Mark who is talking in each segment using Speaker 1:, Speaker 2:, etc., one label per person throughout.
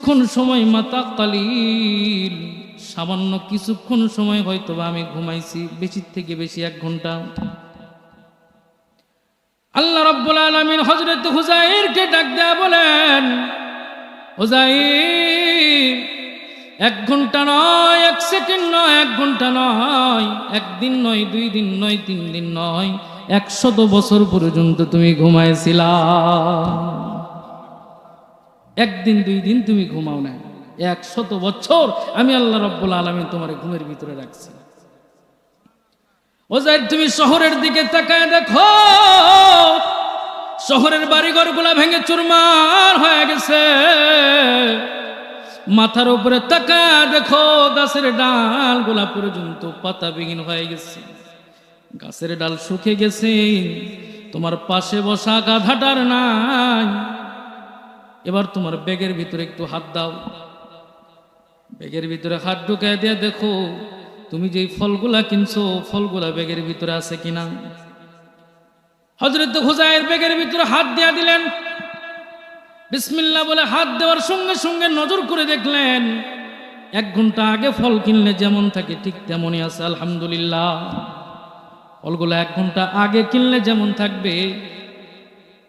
Speaker 1: কিছুক্ষণ সময় মাতা কালিল, সামান্য কিছুক্ষণ সময় হয়তো আমি ঘুমাইছি, বেশি থেকে বেশি 1 ঘন্টা। আল্লাহ রাব্বুল আলামিন হযরত হুযায়রকে ডাক দেয়া বলেন, হুযায়র 1 ঘন্টা নয়, 1 সেকেন্ড নয়, 1 ঘন্টা নয়, 1 দিন নয়, 2 দিন নয়, 3 দিন নয়, 100 বছর পর্যন্ত তুমি ঘুমাইছিলা। 1 দিন 2 দিন তুমি ঘুমাও না, 100 বছর আমি আল্লাহ রাব্বুল আলামিন তোমার ঘুমের ভিতরে রাখছি। হুযায়র তুমি শহরের দিকে তাকায় দেখো, শহরের বাড়িঘরগুলা ভেঙে চুরমার হয়ে গেছে। মাথার উপরে তাকায় দেখো, গাছের ডালগুলা পর্যন্ত পাতাবিহীন হয়ে গেছে, গাছের ডাল শুকিয়ে গেছে। তোমার পাশে বসা গাধাটার নাই। এবার তোমার ব্যাগের ভিতরে একটু হাত দাও, ব্যাগের ভিতরে হাত ঢুকায় দিয়ে দেখো তুমি যেই ফলগুলা কিনছো ফলগুলা ব্যাগের ভিতরে আছে কিনা। হযরত হুযায়র ব্যাগের ভিতরে হাত দিয়া দিলেন, বিসমিল্লাহ বলে হাত দেওয়ার সঙ্গে সঙ্গে নজর করে দেখলেন 1 ঘন্টা আগে ফল কিনলে যেমন থাকে ঠিক তেমনই আছে। আলহামদুলিল্লাহ, ফলগুলো 1 ঘন্টা আগে কিনলে যেমন থাকবে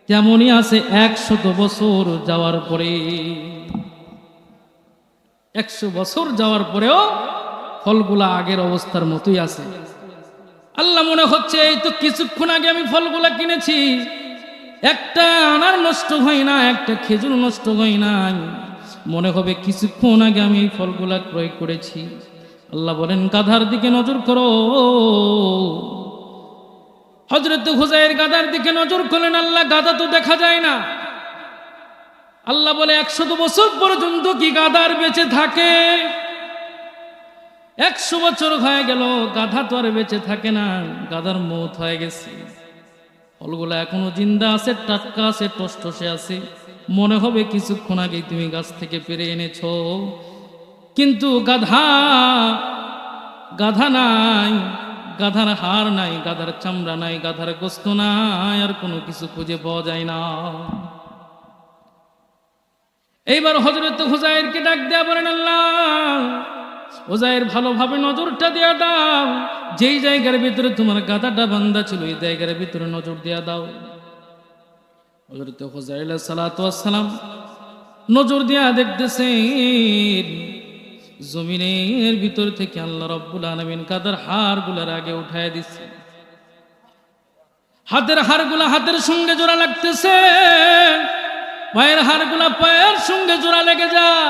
Speaker 1: তেমনই আছে 100 বছর যাওয়ার পরে। 100 বছর যাওয়ার পরেও ফলগুলা আগের অবস্থার মতোই আছে। আল্লাহ মনে হচ্ছে এই তো কিছুক্ষণ আগে আমি ফলগুলা কিনেছি, একটা আনার নষ্ট হয় না, একটা খেজুর নষ্ট হয় না, মনে হবে কিছুক্ষণ আগে আমি এই ফলগুলা ক্রয় করেছি। আল্লাহ বলেন গাধার দিকে নজর করো। হযরত হুযায়র গাধার দিকে নজর করলেন, আল্লাহ গাধা তো দেখা যায় না। আল্লাহ বলে 100 বছর পর্যন্ত কি গাধার বেঁচে থাকে? 100 বছর হয়ে গেল, গাধা তো আর বেঁচে থাকে না, গাধার মৌত হয়ে গেছে। ফলগুলা এখনো জিন্দা আছে, টাটকা আছে, টসটসে আছে, মনে হবে কিছুক্ষণ আগে তুমি গাছ থেকে পেরে এনেছো। কিন্তু গাধা নাই, গাধার হাড় নাই, গাধার চামড়া নাই, গাধার গোস্ত নাই, আর কোনো কিছু খুঁজে পাওয়া যায় না। এইবার হযরত হুযায়রকে ডাক দেয়া বলেন, আল্লাহ হুযায়র ভালোভাবে নজরটা দেয়া দাও, যেই জায়গার ভিতরে তোমার গাধাটা বান্ধা ছিল এই জায়গার ভিতরে নজর দেয়া দাও। হযরত হুযায়র আলাইহিস সালাতু ওয়াস সালাম নজর দেয়া দেখতেছেন জমিনের ভিতর থেকে আল্লাহ রাব্বুল আলামিন গাধার হাড়গুলোর আগে উঠায় দিচ্ছে। হাতের হাড়গুলা হাতের সঙ্গে জোড়া লাগতেছে, পায়ের হাড়গুলা পায়ের সঙ্গে জোড়া লেগে যায়।